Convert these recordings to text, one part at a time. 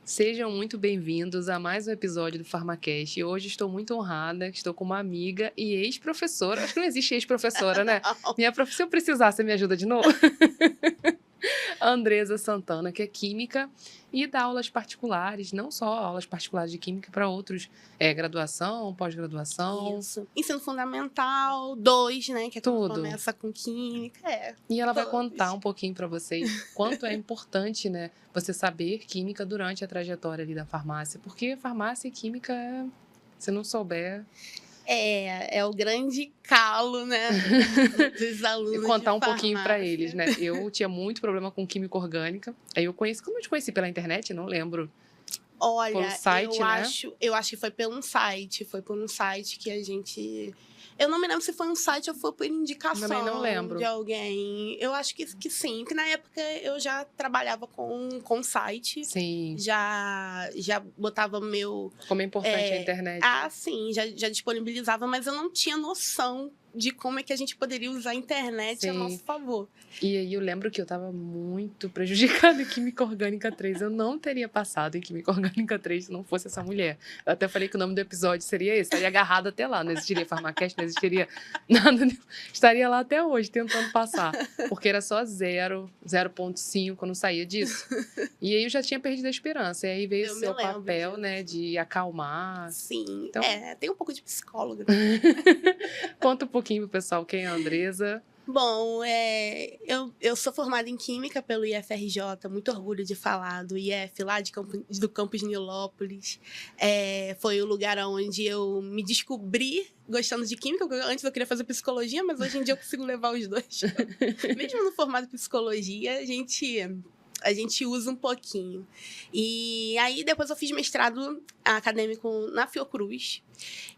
Sejam muito bem-vindos a mais um episódio do PharmaCast. E hoje estou muito honrada, estou com uma amiga e ex-professora. Acho que não existe ex-professora, né? Se eu precisar, você me ajuda de novo? A Andresa Santana, que é química e dá aulas particulares, não só aulas particulares de química para outros, graduação, pós-graduação, Isso. Ensino Fundamental 2, né? Que é quando tudo. começa com química. E ela vai todos. contar um pouquinho para vocês quanto é importante, né, você saber química durante a trajetória ali da farmácia, porque farmácia e química, se não souber, É o grande calo, né? Dos alunos contar de um pouquinho para farmácia. eles, né? Eu tinha muito problema com química orgânica. Aí eu conheci, como eu te conheci pela internet, não lembro. Olha, Pelo site, né? eu acho que foi por um site. Foi por um site que a gente... Eu não me lembro se foi um site ou foi por indicação Também não lembro. de alguém. Eu acho que sim, porque na época eu já trabalhava com site. Sim. Já botava meu... Como é importante a internet. Sim, já disponibilizava, mas eu não tinha noção de como é que a gente poderia usar a internet a nosso favor. E aí eu lembro que eu estava muito prejudicada em Química Orgânica 3. Eu não teria passado em Química Orgânica 3 se não fosse essa mulher. Eu até falei que o nome do episódio seria esse. Estaria agarrado até lá. Não existiria PharmaCast, não existiria nada. Estaria lá até hoje, tentando passar. Porque era só 0,5, eu não saía disso. E aí eu já tinha perdido a esperança. E aí veio o seu papel, né, de acalmar. Sim, então... tem um pouco de psicóloga. Conta um pouquinho pro pessoal quem é a Andresa. Bom, eu sou formada em Química pelo IFRJ, muito orgulho de falar do IF, lá do campus Nilópolis. Foi o lugar onde eu me descobri gostando de Química. Antes eu queria fazer Psicologia, mas hoje em dia eu consigo levar os dois. Mesmo no formato de Psicologia, a gente usa um pouquinho. E aí, depois eu fiz mestrado acadêmico na Fiocruz.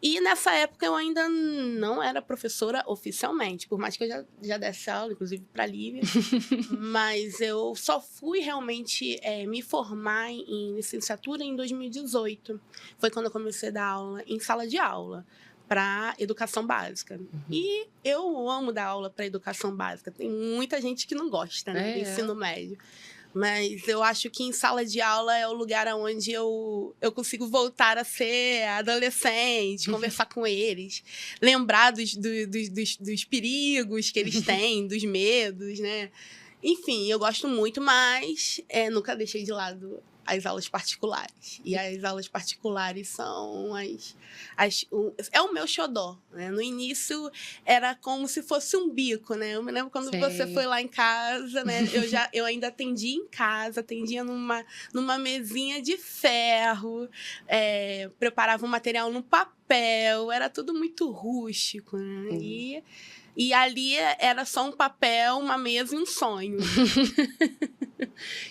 E nessa época eu ainda não era professora oficialmente, por mais que eu já desse aula, inclusive para a Lívia. Mas eu só fui realmente me formar em licenciatura em 2018. Foi quando eu comecei a dar aula em sala de aula para educação básica. E eu amo dar aula para educação básica. Tem muita gente que não gosta, né, do ensino médio. Mas eu acho que em sala de aula é o lugar onde eu consigo voltar a ser adolescente, conversar com eles, lembrar dos perigos que eles têm, dos medos, né? Enfim, eu gosto muito, mas nunca deixei de lado as aulas particulares. E as aulas particulares são é o meu xodó, né? No início era como se fosse um bico, né? Eu me lembro quando você foi lá em casa, né? Eu ainda atendia em casa, atendia numa mesinha de ferro, preparava o material no papel, era tudo muito rústico, né? E ali era só um papel, uma mesa e um sonho.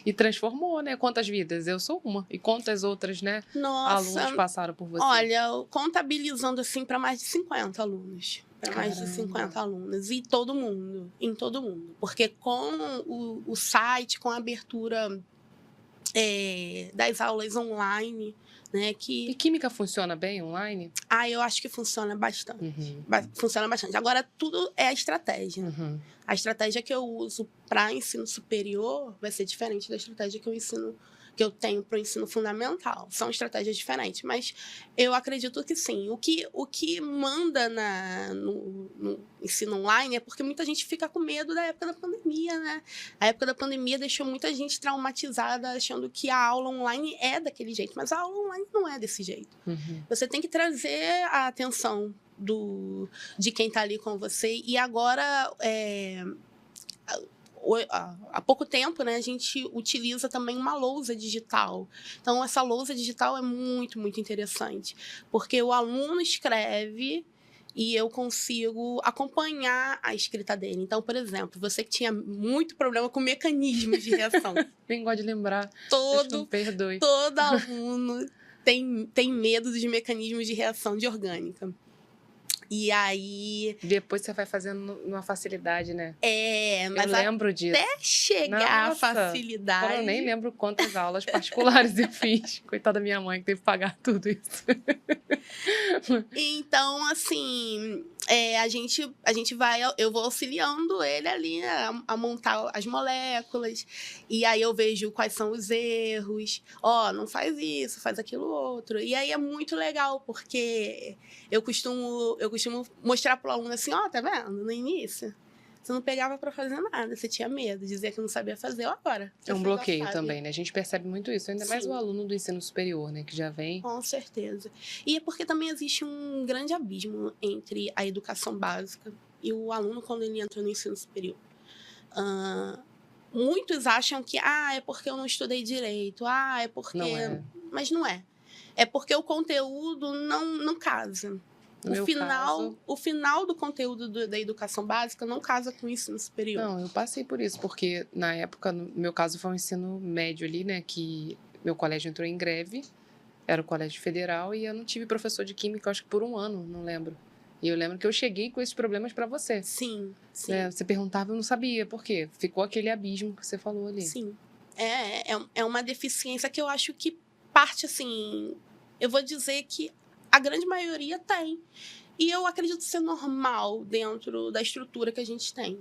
E transformou, né? Quantas vidas? Eu sou uma. E quantas outras, né? Nossa, alunos passaram por você? Olha, contabilizando assim para mais de 50 alunos. Para mais de 50 alunos. E todo mundo. Em todo mundo. Porque com o site, com a abertura das aulas online, né? E química funciona bem online? Eu acho que funciona bastante. Funciona bastante. Agora, tudo é a estratégia. A estratégia que eu uso para ensino superior vai ser diferente da estratégia que eu tenho para o ensino fundamental. São estratégias diferentes, mas eu acredito que sim. O que manda no ensino online é porque muita gente fica com medo da época da pandemia, né? A época da pandemia deixou muita gente traumatizada, achando que a aula online é daquele jeito, mas a aula online não é desse jeito. Você tem que trazer a atenção de quem está ali com você. E agora... há pouco tempo, né, a gente utiliza também uma lousa digital. Então, essa lousa digital é muito, muito interessante, porque o aluno escreve e eu consigo acompanhar a escrita dele. Então, por exemplo, você que tinha muito problema com mecanismos de reação. Nem gosto de lembrar. Todo perdoe. aluno tem medo dos mecanismos de reação de orgânica. E aí... Depois você vai fazendo numa facilidade, né? Mas eu lembro disso. Até chegar a facilidade... Eu nem lembro quantas aulas particulares eu fiz. Coitada da minha mãe que teve que pagar tudo isso. Então, assim, a gente vai... Eu vou auxiliando ele ali, né, a montar as moléculas. E aí eu vejo quais são os erros. Não faz isso, faz aquilo outro. E aí é muito legal, porque eu costumo mostrar pro aluno assim, tá vendo? No início, você não pegava para fazer nada, você tinha medo, dizia que não sabia fazer, agora. É um bloqueio também, né? A gente percebe muito isso, ainda mais o aluno do ensino superior, né? Que já vem... Com certeza. E é porque também existe um grande abismo entre a educação básica e o aluno quando ele entra no ensino superior. Muitos acham que, é porque eu não estudei direito, é porque... Não é. Mas não é. É porque o conteúdo não casa. O final do conteúdo da educação básica não casa com o ensino superior. Não, eu passei por isso, porque na época, no meu caso, foi um ensino médio ali, né? Que meu colégio entrou em greve, era o colégio federal, e eu não tive professor de química, acho que por um ano, não lembro. E eu lembro que eu cheguei com esses problemas para você. Sim. Você perguntava, eu não sabia, por quê? Ficou aquele abismo que você falou ali. Sim. É uma deficiência que eu acho que parte, assim... Eu vou dizer que a grande maioria tem. E eu acredito ser normal dentro da estrutura que a gente tem.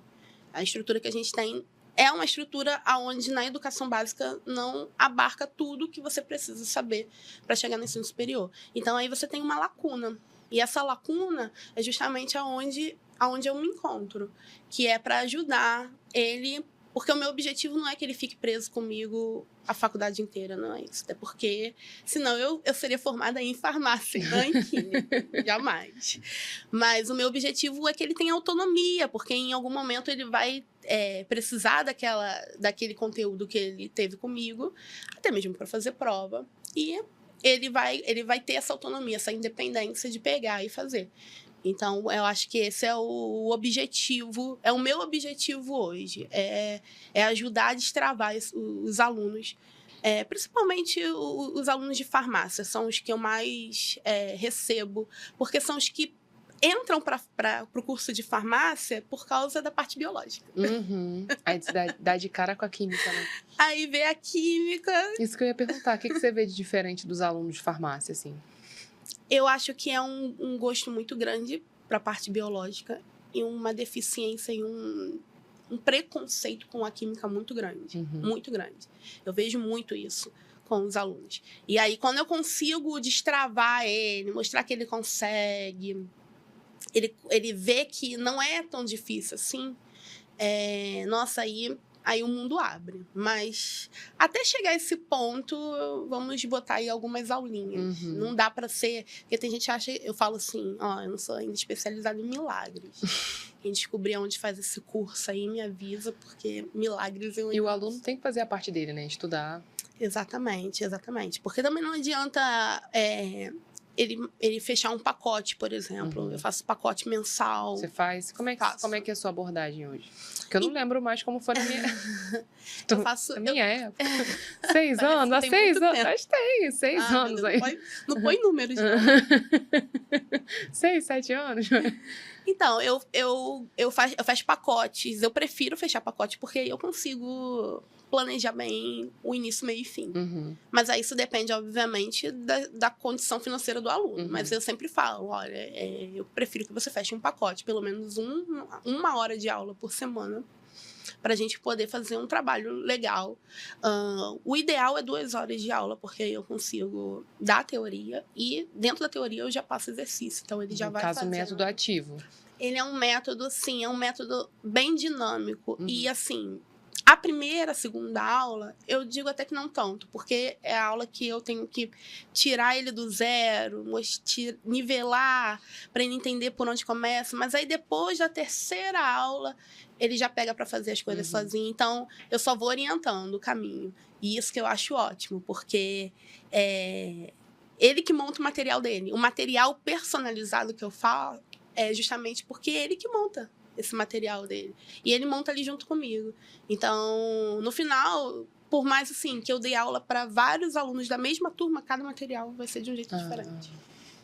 A estrutura que a gente tem é uma estrutura onde na educação básica não abarca tudo que você precisa saber para chegar no ensino superior. Então, aí você tem uma lacuna. E essa lacuna é justamente aonde eu me encontro, que é para ajudar ele... Porque o meu objetivo não é que ele fique preso comigo a faculdade inteira, não é isso. Até porque, senão eu seria formada em farmácia, não em química. Jamais. Mas o meu objetivo é que ele tenha autonomia, porque em algum momento ele vai precisar daquele conteúdo que ele teve comigo, até mesmo para fazer prova. E ele vai ter essa autonomia, essa independência de pegar e fazer. Então, eu acho que esse é o objetivo, é o meu objetivo hoje, é ajudar a destravar os alunos, principalmente os alunos de farmácia, são os que eu mais recebo, porque são os que entram para o curso de farmácia por causa da parte biológica. Uhum. Aí dá de cara com a química, né? Aí vê a química... Isso que eu ia perguntar, o que você vê de diferente dos alunos de farmácia, assim? Eu acho que é um gosto muito grande para a parte biológica e uma deficiência e um preconceito com a química muito grande. Uhum. Muito grande. Eu vejo muito isso com os alunos. E aí, quando eu consigo destravar ele, mostrar que ele consegue, ele vê que não é tão difícil assim, nossa, aí o mundo abre. Mas até chegar a esse ponto, vamos botar aí algumas aulinhas. Uhum. Não dá para ser... Porque tem gente que acha... Eu falo assim, eu não sou ainda especializada em milagres. Quem descobrir onde faz esse curso aí, me avisa, porque milagres eu... E o aluno tem que fazer a parte dele, né? Estudar. Exatamente. Porque também não adianta... Ele fechar um pacote, por exemplo. Uhum. Eu faço pacote mensal. Você faz? Como é que é a sua abordagem hoje? Porque eu não lembro mais como foi a minha... Eu faço... A minha época. 6 anos? Há 6 anos? Acho que tem 6 anos aí. Não põe números, não. 6, 7 anos? Então, eu faço pacotes. Eu prefiro fechar pacote porque aí eu consigo planejar bem o início, meio e fim. Uhum. Mas aí isso depende, obviamente, da condição financeira do aluno. Uhum. Mas eu sempre falo, olha, eu prefiro que você feche um pacote, pelo menos uma hora de aula por semana, para a gente poder fazer um trabalho legal. O ideal é 2 horas de aula, porque eu consigo dar a teoria e dentro da teoria eu já passo exercício. Então, ele já vai fazendo. fazendo. Método ativo. Ele é um método, sim, é um método bem dinâmico. Uhum. E, assim, a primeira, a segunda aula, eu digo até que não tanto, porque é a aula que eu tenho que tirar ele do zero, nivelar, para ele entender por onde começa. Mas aí, depois da terceira aula, ele já pega para fazer as coisas sozinho. Então, eu só vou orientando o caminho. E isso que eu acho ótimo, porque ele que monta o material dele. O material personalizado que eu falo é justamente porque é ele que monta esse material dele. E ele monta ali junto comigo. Então, no final, por mais assim que eu dei aula para vários alunos da mesma turma, cada material vai ser de um jeito diferente.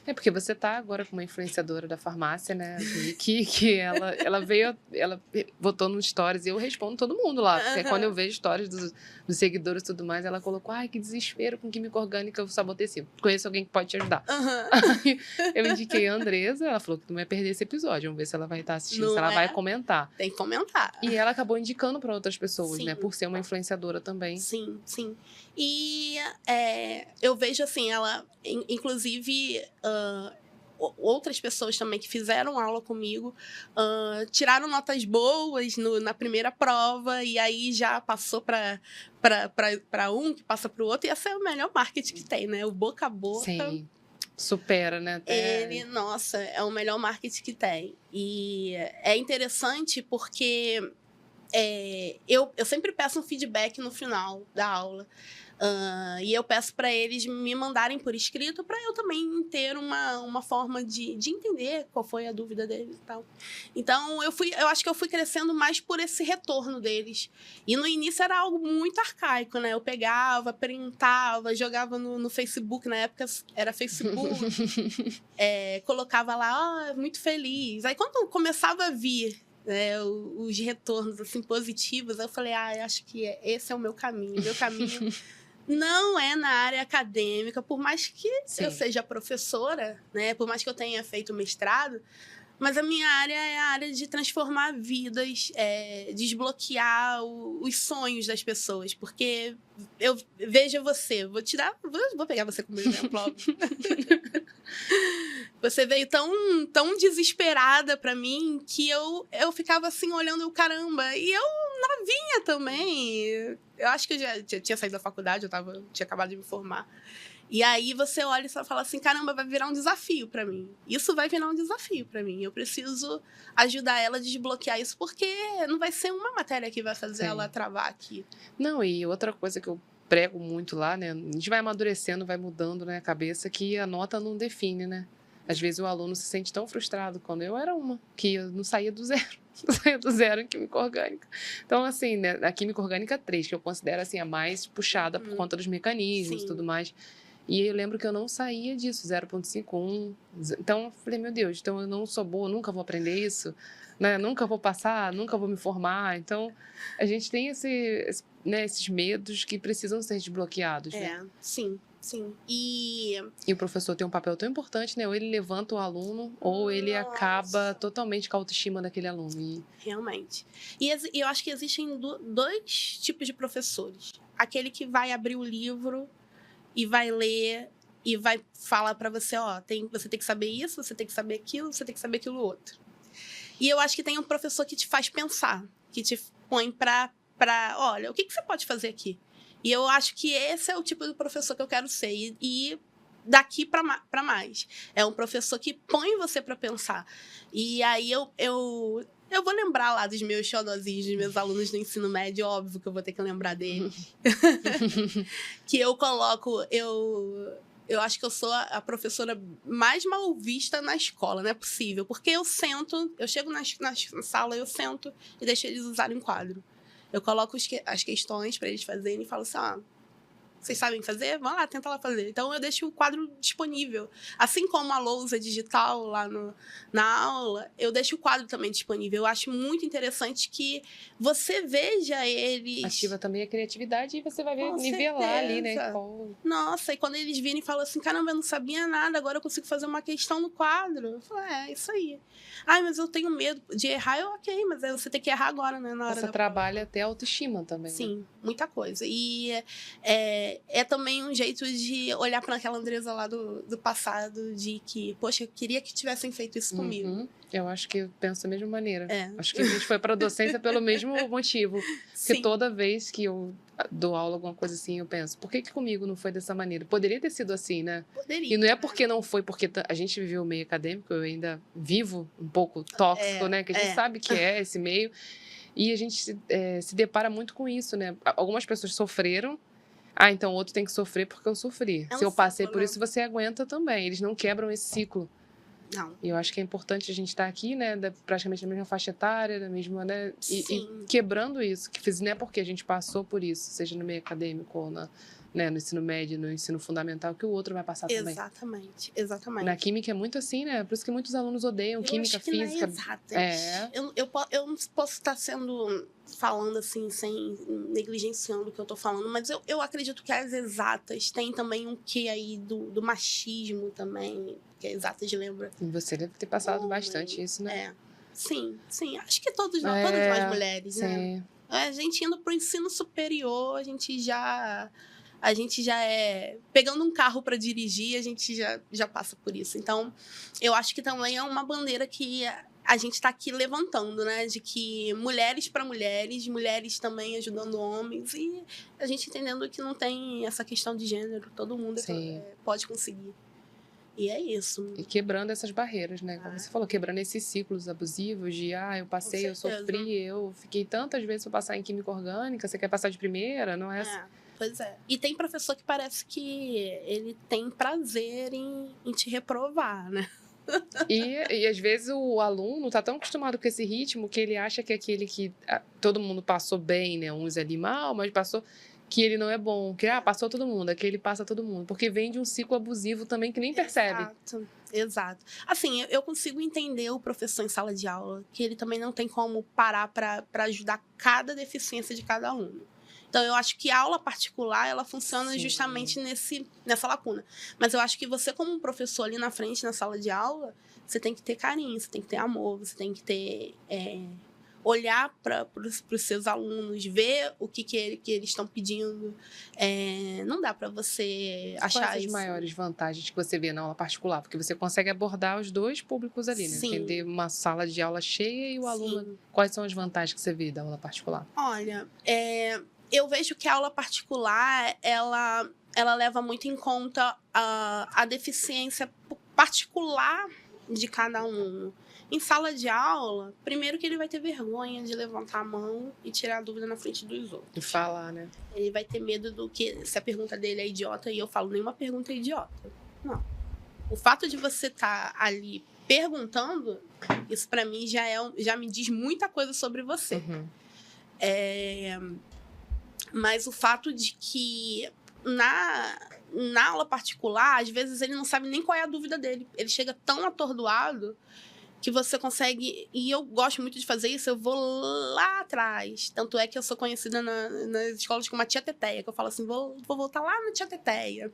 É porque você tá agora com uma influenciadora da farmácia, né? Que ela veio, ela botou no stories e eu respondo todo mundo lá. Porque quando eu vejo stories dos seguidores e tudo mais, ela colocou, ai, que desespero com química orgânica, eu só botei assim, conheço alguém que pode te ajudar. Aí eu indiquei a Andresa, ela falou que não ia perder esse episódio, vamos ver se ela vai estar assistindo, se ela vai comentar. Tem que comentar. E ela acabou indicando para outras pessoas, Sim. né? Por ser uma influenciadora também. Sim, sim. E eu vejo assim, ela, inclusive, outras pessoas também que fizeram aula comigo, tiraram notas boas na primeira prova, e aí já passou para um, que passa para o outro, e esse é o melhor marketing que tem, né? O boca a boca. Sim. Supera, né? Até... Ele, nossa, é o melhor marketing que tem. E é interessante porque eu sempre peço um feedback no final da aula. E eu peço para eles me mandarem por escrito para eu também ter uma forma de entender qual foi a dúvida deles e tal. Então, eu acho que eu fui crescendo mais por esse retorno deles. E no início era algo muito arcaico, né? Eu pegava, printava, jogava no Facebook, na época era Facebook, colocava lá, muito feliz. Aí quando começava a vir os retornos assim, positivos, eu falei, acho que esse é o meu caminho. Meu caminho não é na área acadêmica, por mais que eu seja professora, né? Por mais que eu tenha feito mestrado, mas a minha área é a área de transformar vidas, desbloquear os sonhos das pessoas. Porque eu vejo você, vou pegar você como exemplo, óbvio. Você veio tão desesperada pra mim que eu ficava assim, olhando o caramba. E eu novinha também. Eu acho que eu já tinha saído da faculdade, tinha acabado de me formar. E aí você olha e só fala assim, caramba, vai virar um desafio pra mim. Isso vai virar um desafio pra mim. Eu preciso ajudar ela a desbloquear isso, porque não vai ser uma matéria que vai fazer ela travar aqui. Não, e outra coisa que eu prego muito lá, né? A gente vai amadurecendo, vai mudando, né, a cabeça, que a nota não define, né? Às vezes o aluno se sente tão frustrado, quando eu era uma, que eu não saía do zero. Não saía do zero em química orgânica. Então, assim, né, a química orgânica 3, que eu considero assim, a mais puxada por conta dos mecanismos e tudo mais. E eu lembro que eu não saía disso, 0,51. Então, eu falei, meu Deus, então eu não sou boa, nunca vou aprender isso, né? Nunca vou passar, nunca vou me formar. Então, a gente tem esses medos que precisam ser desbloqueados, né? Sim. Sim. E o professor tem um papel tão importante, né? Ou ele levanta o aluno, ou ele acaba totalmente com a autoestima daquele aluno. Realmente. E eu acho que existem dois tipos de professores. Aquele que vai abrir o livro e vai ler e vai falar para você, você tem que saber isso, você tem que saber aquilo, você tem que saber aquilo outro. E eu acho que tem um professor que te faz pensar, que te põe olha, o que você pode fazer aqui? E eu acho que esse é o tipo de professor que eu quero ser. E daqui para mais. É um professor que põe você para pensar. E aí eu vou lembrar lá dos meus xodozinhos, dos meus alunos do ensino médio, óbvio que eu vou ter que lembrar deles. Que eu coloco, eu acho que eu sou a professora mais mal vista na escola, não é possível. Porque eu chego na sala, eu sento e deixo eles usarem um quadro. Eu coloco as questões para eles fazerem e falo assim, vocês sabem fazer? Vão lá, tenta lá fazer. Então, eu deixo o quadro disponível. Assim como a lousa digital lá na aula, eu deixo o quadro também disponível. Eu acho muito interessante que você veja eles... Ativa também a criatividade e você vai nivelar ali, né? Nossa, e quando eles virem e falam assim, caramba, eu não sabia nada, agora eu consigo fazer uma questão no quadro. Eu falo, isso aí. Ai, mas eu tenho medo de errar. Ok, mas você tem que errar agora, né? Na hora você trabalha até a autoestima também. Sim, muita coisa. E é também um jeito de olhar para aquela Andresa lá do passado, de que, poxa, eu queria que tivessem feito isso comigo. Eu acho que eu penso da mesma maneira. Acho que a gente foi para a docência pelo mesmo motivo. Porque toda vez que eu dou aula, alguma coisa assim, eu penso, por que comigo não foi dessa maneira? Poderia ter sido assim, né? Poderia. E não é porque não foi, porque a gente viveu o meio acadêmico, eu ainda vivo um pouco tóxico, né? Que a gente sabe que é esse meio. E a gente se depara muito com isso, né? Algumas pessoas sofreram. Então o outro tem que sofrer porque eu sofri. Se eu passei por isso, você aguenta também. Eles não quebram esse ciclo. Não. E eu acho que é importante a gente estar aqui, né, praticamente na mesma faixa etária, da mesma, né, e quebrando isso, que não é porque a gente passou por isso, seja no meio acadêmico ou né, no ensino médio, no ensino fundamental, que o outro vai passar também. Exatamente, exatamente. Na química é muito assim, né? Por isso que muitos alunos odeiam química, física. Não é exato. Eu não posso estar falando assim, sem negligenciando o que eu estou falando, mas eu acredito que as exatas têm também um quê aí do machismo também, que as exatas lembra. E você deve ter passado bastante isso, né? Sim. Acho que todas nós mulheres, sim. né? A gente indo para o ensino superior, a gente já é... Pegando um carro para dirigir, a gente já passa por isso. Então, eu acho que também é uma bandeira que a gente está aqui levantando, né? De que mulheres para mulheres também ajudando homens. E a gente entendendo que não tem essa questão de gênero. Todo mundo pode conseguir. E é isso. E quebrando essas barreiras, né? Como você falou, quebrando esses ciclos abusivos de eu passei, eu sofri, eu fiquei tantas vezes para passar em química orgânica, você quer passar de primeira? Não é assim. Pois é. E tem professor que parece que ele tem prazer em te reprovar, né? E às vezes o aluno tá tão acostumado com esse ritmo que ele acha que aquele que todo mundo passou bem, né? Uns ali mal, mas passou, que ele não é bom. Que passou todo mundo, aquele passa todo mundo. Porque vem de um ciclo abusivo também que nem percebe. Exato. Assim, eu consigo entender o professor em sala de aula, que ele também não tem como parar para ajudar cada deficiência de cada aluno. Então, eu acho que a aula particular, ela funciona justamente nessa lacuna. Mas eu acho que você, como um professor ali na frente, na sala de aula, você tem que ter carinho, você tem que ter amor, você tem que ter... olhar para os seus alunos, ver o que eles estão pedindo. Não dá para você achar Quais as maiores vantagens que você vê na aula particular? Porque você consegue abordar os dois públicos ali, né? Entender uma sala de aula cheia e o aluno. Quais são as vantagens que você vê da aula particular? Olha, eu vejo que a aula particular, ela leva muito em conta a deficiência particular de cada aluno. Em sala de aula, primeiro que ele vai ter vergonha de levantar a mão e tirar a dúvida na frente dos outros. De falar, né? Ele vai ter medo do que, se a pergunta dele é idiota, e eu falo, nenhuma pergunta é idiota. Não. O fato de você estar ali perguntando, isso para mim já me diz muita coisa sobre você. Uhum. Mas o fato de que na aula particular, às vezes ele não sabe nem qual é a dúvida dele. Ele chega tão atordoado que você consegue... E eu gosto muito de fazer isso, eu vou lá atrás. Tanto é que eu sou conhecida nas escolas como a tia Teteia, que eu falo assim, vou voltar lá na tia Teteia.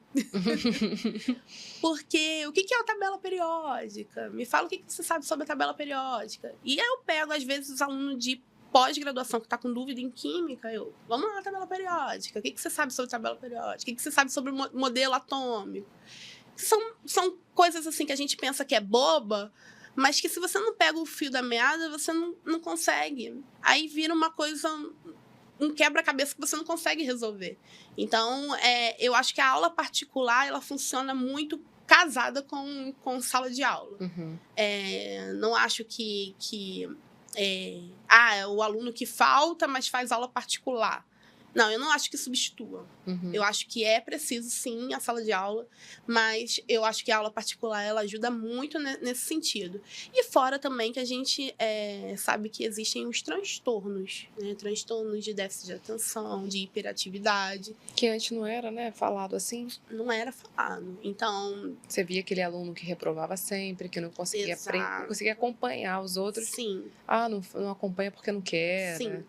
Porque o que é a tabela periódica? Me fala o que você sabe sobre a tabela periódica. E aí eu pego, às vezes, os alunos de pós-graduação que está com dúvida em química, vamos lá na tabela periódica. O que você sabe sobre a tabela periódica? O que você sabe sobre o modelo atômico? São coisas assim que a gente pensa que é boba, mas que se você não pega o fio da meada, você não consegue. Aí vira uma coisa, um quebra-cabeça que você não consegue resolver. Então, eu acho que a aula particular, ela funciona muito casada com sala de aula. Uhum. Não acho que é o aluno que falta, mas faz aula particular. Não, eu não acho que substitua. Uhum. Eu acho que é preciso, sim, a sala de aula, mas eu acho que a aula particular, ela ajuda muito nesse sentido. E fora também que a gente sabe que existem os transtornos, né? Transtornos de déficit de atenção, de hiperatividade. Que antes não era, né, falado assim? Não era falado. Então... Você via aquele aluno que reprovava sempre, que não conseguia não conseguia acompanhar os outros. Sim. Não acompanha porque não quer. Sim. Né?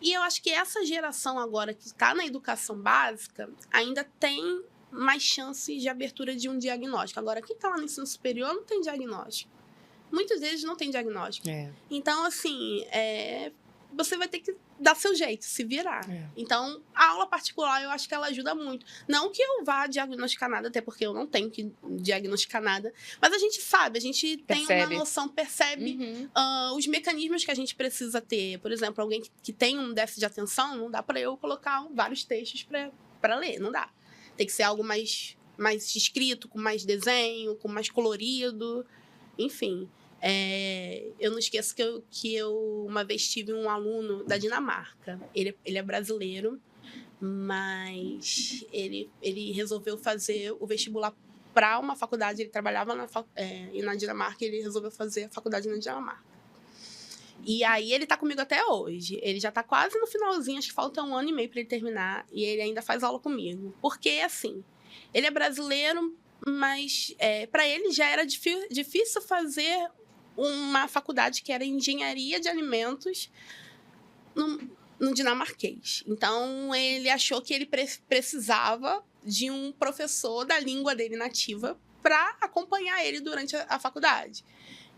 E eu acho que essa geração agora que está na educação básica ainda tem mais chances de abertura de um diagnóstico. Agora, quem está lá no ensino superior não tem diagnóstico. Muitos deles não têm diagnóstico. Então, assim, você vai ter que dar seu jeito, se virar. Então, a aula particular, eu acho que ela ajuda muito. Não que eu vá diagnosticar nada, até porque eu não tenho que diagnosticar nada, mas a gente sabe, a gente tem uma noção, percebe os mecanismos que a gente precisa ter. Por exemplo, alguém que tem um déficit de atenção, não dá para eu colocar vários textos para ler, não dá. Tem que ser algo mais escrito, com mais desenho, com mais colorido, enfim... eu não esqueço que eu uma vez tive um aluno da Dinamarca. Ele é brasileiro, mas ele resolveu fazer o vestibular para uma faculdade, ele trabalhava na Dinamarca, e ele resolveu fazer a faculdade na Dinamarca. E aí ele tá comigo até hoje. Ele já tá quase no finalzinho, acho que falta 1 ano e meio para ele terminar, e ele ainda faz aula comigo. Porque, assim, ele é brasileiro, mas para ele já era difícil fazer uma faculdade que era engenharia de alimentos no dinamarquês. Então, ele achou que ele precisava de um professor da língua dele nativa para acompanhar ele durante a faculdade.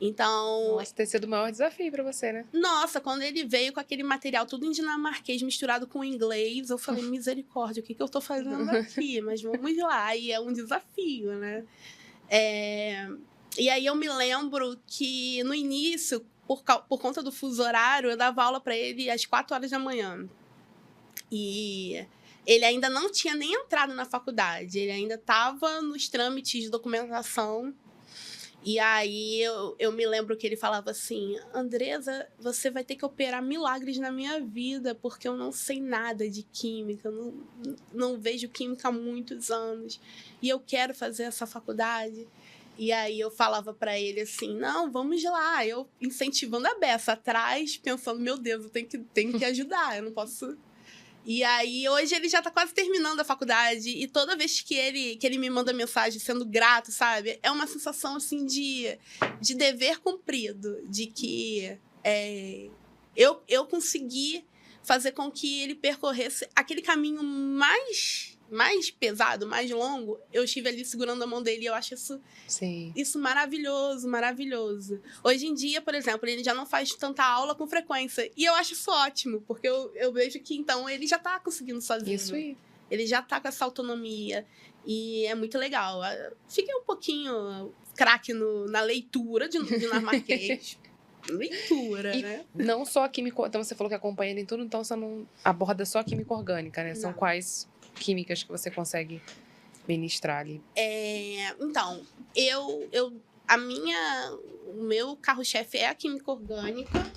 Então... Nossa, tem sido o maior desafio para você, né? Nossa, quando ele veio com aquele material tudo em dinamarquês misturado com inglês, eu falei, misericórdia, o que eu tô fazendo aqui? Mas vamos lá, e é um desafio, né? E aí eu me lembro que no início, por conta do fuso horário, eu dava aula para ele às 4 horas da manhã. E ele ainda não tinha nem entrado na faculdade, ele ainda estava nos trâmites de documentação. E aí eu me lembro que ele falava assim, Andresa, você vai ter que operar milagres na minha vida, porque eu não sei nada de química, eu não vejo química há muitos anos, e eu quero fazer essa faculdade. E aí eu falava para ele assim, não, vamos lá, eu incentivando a beça atrás, pensando, meu Deus, eu tenho que ajudar, eu não posso... E aí, hoje ele já tá quase terminando a faculdade, e toda vez que ele me manda mensagem sendo grato, sabe? É uma sensação, assim, de dever cumprido, de que eu consegui fazer com que ele percorresse aquele caminho mais pesado, mais longo. Eu estive ali segurando a mão dele, e eu acho isso maravilhoso, maravilhoso. Hoje em dia, por exemplo, ele já não faz tanta aula com frequência. E eu acho isso ótimo, porque eu vejo que, então, ele já tá conseguindo sozinho. Isso aí. Ele já tá com essa autonomia. E é muito legal. Fiquei um pouquinho craque na leitura de dinamarquês. Leitura, né? Não só a química... Então, você falou que acompanha ele em tudo, então você não aborda só a química orgânica, né? São quais químicas que você consegue ministrar ali? Então, o meu carro-chefe é a química orgânica.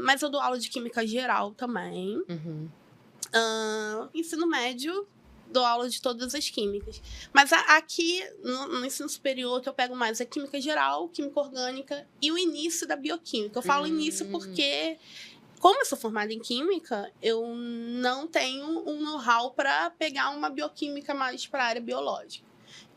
Mas eu dou aula de química geral também. Uhum. Ensino médio, dou aula de todas as químicas. Mas aqui, no ensino superior, que eu pego mais é química geral, química orgânica e o início da bioquímica. Eu falo início porque... Como eu sou formada em química, eu não tenho um know-how para pegar uma bioquímica mais para a área biológica.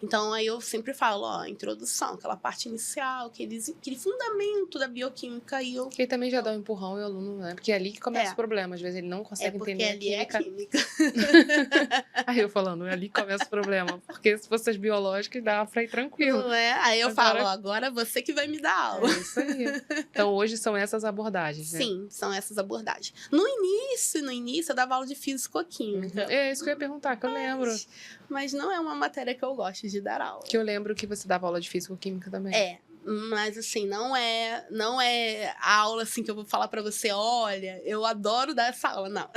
Então, aí eu sempre falo, introdução, aquela parte inicial, aquele fundamento da bioquímica. E também já dá um empurrão e o aluno, né? Porque é ali que começa o problema. Às vezes ele não consegue entender a química. Porque ali é a química. Aí eu falando, é ali que começa o problema. Porque se fosse as biológicas, dava pra ir tranquilo. Não é? Aí eu falo, agora você que vai me dar aula. É isso aí. Então, hoje são essas abordagens, né? Sim, são essas abordagens. No início, eu dava aula de físico-química. É isso que eu ia perguntar, que eu lembro. Mas não é uma matéria que eu gosto de dar aula. Que eu lembro que você dava aula de físico-química também. Mas assim, não é a aula assim que eu vou falar pra você, olha, eu adoro dar essa aula, não.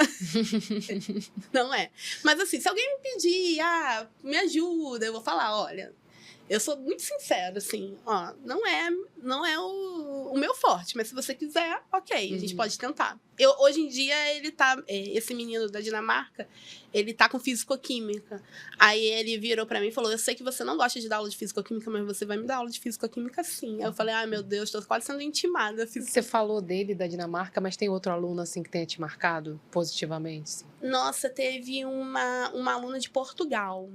Não é. Mas assim, se alguém me pedir, me ajuda, eu vou falar, olha, eu sou muito sincera, assim, não é o meu forte, mas se você quiser, ok, a gente pode tentar. Hoje em dia, esse menino da Dinamarca, ele tá com físico-química. Aí ele virou pra mim e falou, eu sei que você não gosta de dar aula de físico-química, mas você vai me dar aula de físico-química sim. Aí eu falei, meu Deus, tô quase sendo intimada. Você falou dele, da Dinamarca, mas tem outro aluno, assim, que tenha te marcado positivamente? Assim? Nossa, teve uma aluna de Portugal.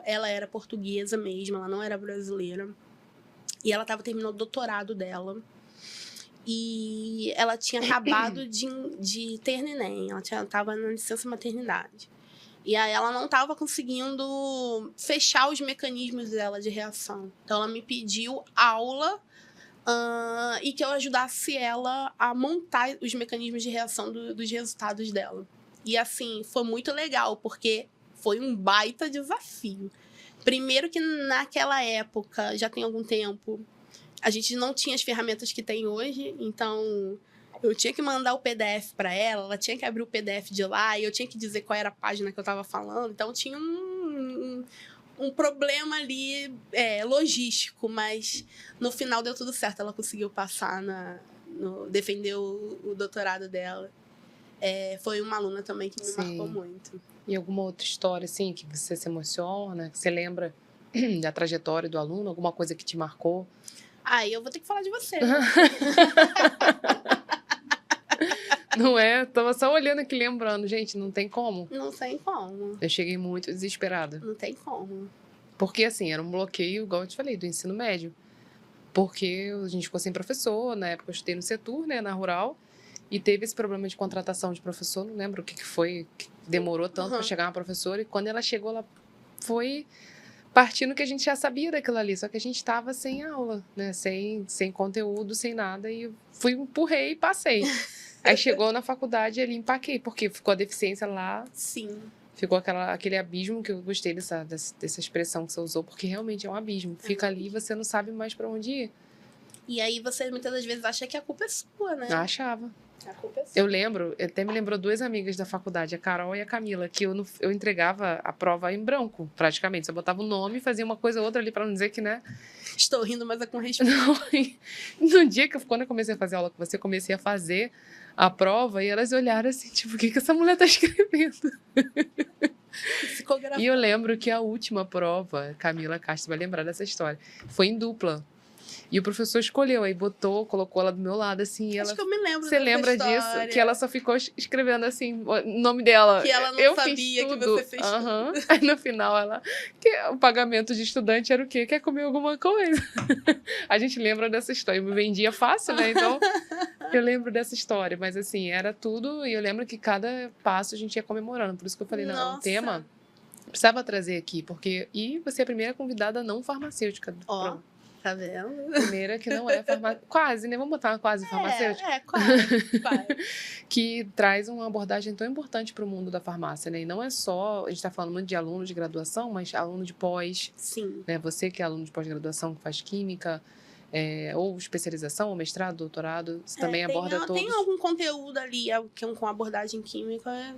Ela era portuguesa mesmo, ela não era brasileira. E ela estava terminando o doutorado dela. E ela tinha acabado de ter neném, ela estava na licença maternidade. E aí ela não estava conseguindo fechar os mecanismos dela de reação. Então ela me pediu aula e que eu ajudasse ela a montar os mecanismos de reação dos resultados dela. E assim, foi muito legal, porque foi um baita desafio. Primeiro que naquela época, já tem algum tempo, a gente não tinha as ferramentas que tem hoje, então eu tinha que mandar o PDF para ela tinha que abrir o PDF de lá, e eu tinha que dizer qual era a página que eu estava falando, então tinha um problema ali logístico, mas no final deu tudo certo, ela conseguiu passar, defender o doutorado dela. foi uma aluna também que me Sim. marcou muito. E alguma outra história, assim, que você se emociona, que você lembra da trajetória do aluno, alguma coisa que te marcou? Aí eu vou ter que falar de você. Não é? Tava só olhando aqui, lembrando. Gente, não tem como. Não tem como. Eu cheguei muito desesperada. Não tem como. Porque, assim, era um bloqueio, igual eu te falei, do ensino médio. Porque a gente ficou sem professor, na época eu estudei no setor, né, na rural, e teve esse problema de contratação de professor, não lembro o que foi, que demorou tanto para chegar uma professora, e quando ela chegou, ela foi partindo que a gente já sabia daquilo ali, só que a gente estava sem aula, né, sem conteúdo, sem nada, e eu empurrei e passei. Aí chegou na faculdade e ali empaquei, porque ficou a deficiência lá. Sim. Ficou aquele abismo, que eu gostei dessa expressão que você usou, porque realmente é um abismo. Fica ali e você não sabe mais para onde ir. E aí você muitas das vezes acha que a culpa é sua, né? Eu achava. A culpa é sua. Eu lembro, até me lembrou duas amigas da faculdade, a Carol e a Camila, que eu entregava a prova em branco, praticamente. Só botava o nome e fazia uma coisa ou outra ali para não dizer que, né? Estou rindo, mas é com respeito. No dia quando eu comecei a fazer aula com você, comecei a fazer a prova e elas olharam assim, tipo, o que essa mulher tá escrevendo? E eu lembro que a última prova, Camila Castro vai lembrar dessa história, foi em dupla. E o professor escolheu, aí colocou ela do meu lado, assim, e ela... Acho que eu me lembro Você lembra disso? Que ela só ficou escrevendo, assim, o nome dela. Que ela não sabia que você fez tudo. Aí no final, o pagamento de estudante era o quê? Quer comer alguma coisa? A gente lembra dessa história. Eu me vendia fácil, né? Então, eu lembro dessa história. Mas, assim, era tudo... E eu lembro que cada passo a gente ia comemorando. Por isso que eu falei, não, o tema... Precisava trazer aqui, porque... E você é a primeira convidada não farmacêutica. Ó, tá vendo? Primeira que não é farmacêutica. Quase, né? Vamos botar uma quase farmacêutica. Quase. Que traz uma abordagem tão importante para o mundo da farmácia, né? E não é só... A gente está falando muito de aluno de graduação, mas aluno de pós. Sim. Né? Você que é aluno de pós-graduação, que faz química, ou especialização, ou mestrado, doutorado, você também aborda todos. Tem algum conteúdo ali com abordagem química,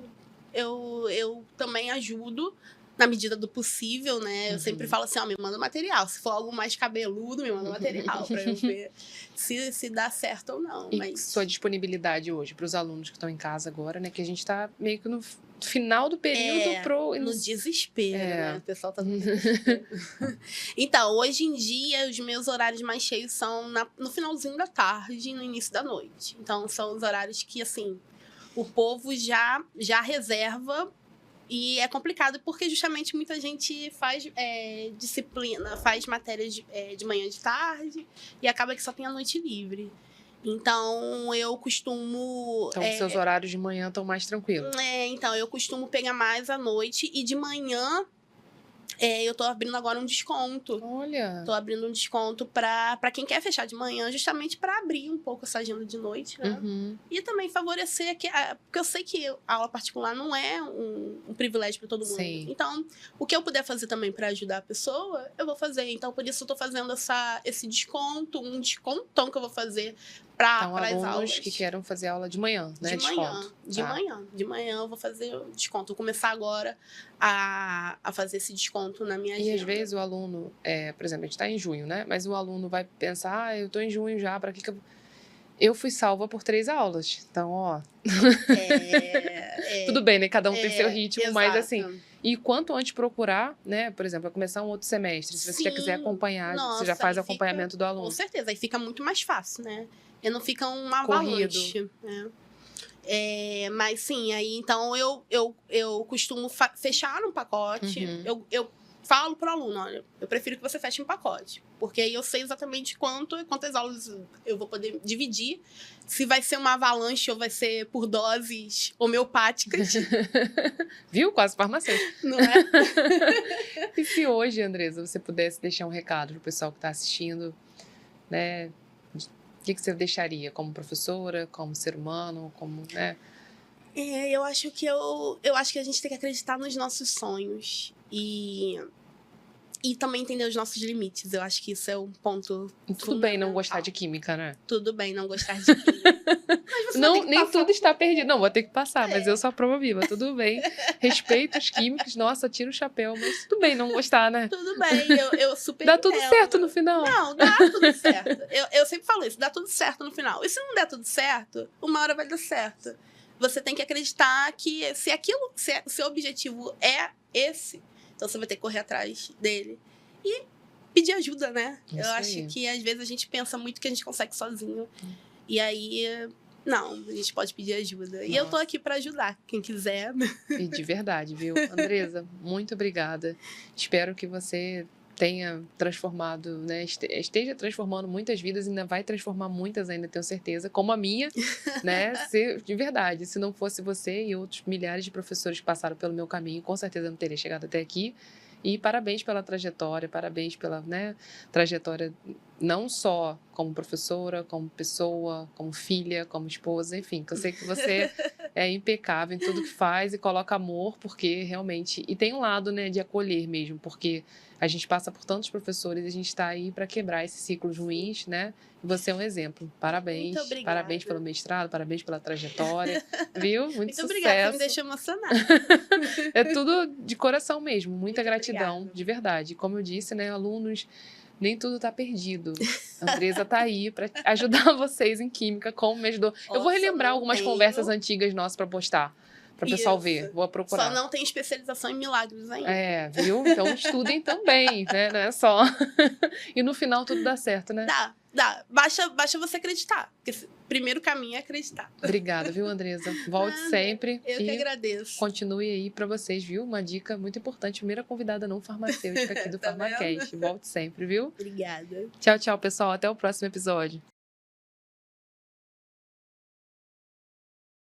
eu também ajudo na medida do possível, né? Eu sempre falo assim, me manda material. Se for algo mais cabeludo, me manda material para eu ver se dá certo ou não. E sua disponibilidade hoje para os alunos que estão em casa agora, né? Que a gente está meio que no final do período no desespero, né? O pessoal tá no desespero. Então, hoje em dia, os meus horários mais cheios são no finalzinho da tarde e no início da noite. Então, são os horários que, assim, o povo já reserva. E é complicado porque justamente muita gente faz disciplina, faz matéria de manhã e de tarde e acaba que só tem a noite livre. Então, eu costumo... Então, seus horários de manhã estão mais tranquilos. Então, eu costumo pegar mais à noite e de manhã... eu tô abrindo agora um desconto. Olha! Tô abrindo um desconto pra quem quer fechar de manhã, justamente pra abrir um pouco essa agenda de noite, né? E também favorecer porque eu sei que a aula particular não é um privilégio pra todo mundo. Sim. Então, o que eu puder fazer também pra ajudar a pessoa, eu vou fazer. Então, por isso eu tô fazendo esse desconto, um descontão que eu vou fazer para as aulas. Alunos que queiram fazer aula de manhã, né? De manhã eu vou fazer o desconto. Vou começar agora a fazer esse desconto na minha agenda. E às vezes o aluno, por exemplo, a gente está em junho, né? Mas o aluno vai pensar, eu estou em junho já, para que eu... Eu fui salva por 3 aulas. Então, ó... Tudo bem, né? Cada um tem seu ritmo, exato. Mas assim... E quanto antes procurar, né? Por exemplo, vai começar um outro semestre. Se você já quiser acompanhar, você já faz o acompanhamento do aluno. Com certeza, aí fica muito mais fácil, né? E não fica uma avalanche, né? Mas sim, aí então eu costumo fechar um pacote. Eu falo pro aluno, olha, eu prefiro que você feche um pacote. Porque aí eu sei exatamente quantas aulas eu vou poder dividir. Se vai ser uma avalanche ou vai ser por doses homeopáticas. Viu? Quase farmacêutico. Não é? E se hoje, Andresa, você pudesse deixar um recado pro pessoal que está assistindo, né? O que você deixaria como professora, como ser humano, como, né? Eu acho que a gente tem que acreditar nos nossos sonhos e também entender os nossos limites. Eu acho que isso é um ponto Tudo bem não gostar de química, né? Tudo bem não gostar de química. Mas não, nem tudo está perdido. Não, vou ter que passar, mas eu sou a prova viva. Tudo bem. Respeito os químicos. Nossa, tira o chapéu. Mas tudo bem não gostar, né? Tudo bem, eu super Dá tudo certo no final. Não, dá tudo certo. Eu sempre falo isso, dá tudo certo no final. E se não der tudo certo, uma hora vai dar certo. você tem que acreditar que se o seu objetivo é esse, então você vai ter que correr atrás dele. E pedir ajuda, né? Isso Eu acho aí. que às vezes a gente pensa muito que a gente consegue sozinho. E aí, não, a gente pode pedir ajuda. E eu tô Nossa. aqui para ajudar, quem quiser. E de verdade, viu? Andresa, muito obrigada. Espero que você tenha transformado, né? Esteja transformando muitas vidas, ainda vai transformar muitas ainda, tenho certeza, como a minha, né? De verdade, se não fosse você e outros milhares de professores que passaram pelo meu caminho, com certeza eu não teria chegado até aqui. E parabéns pela trajetória, parabéns pela, né, trajetória não só como professora, como pessoa, como filha, como esposa, enfim, que eu sei que você é impecável em tudo que faz e coloca amor, porque realmente... E tem um lado, né, de acolher mesmo, porque a gente passa por tantos professores e a gente está aí para quebrar esses ciclos ruins, né? E você é um exemplo. Parabéns. Muito obrigada. Parabéns pelo mestrado, parabéns pela trajetória, viu? Muito sucesso. Obrigada, você me deixou emocionada. É tudo de coração mesmo, muita Muito gratidão, obrigada. de verdade. Como eu disse, né, alunos, nem tudo está perdido. A Andresa está aí para ajudar vocês em química, como me ajudou. Eu vou Nossa, relembrar não algumas tenho. conversas antigas nossas para postar, para o pessoal Isso. ver. Vou procurar. Só não tem especialização em milagres ainda. É, viu? Então estudem também, né? Não é só. E no final tudo dá certo, né? Dá. Basta você acreditar. Porque o primeiro caminho é acreditar. Obrigada, viu, Andresa? Volte sempre. Eu que agradeço. Continue aí para vocês, viu? Uma dica muito importante. Primeira convidada não farmacêutica aqui do Tá Farmacast. Volte sempre, viu? Obrigada. Tchau, tchau, pessoal. Até o próximo episódio.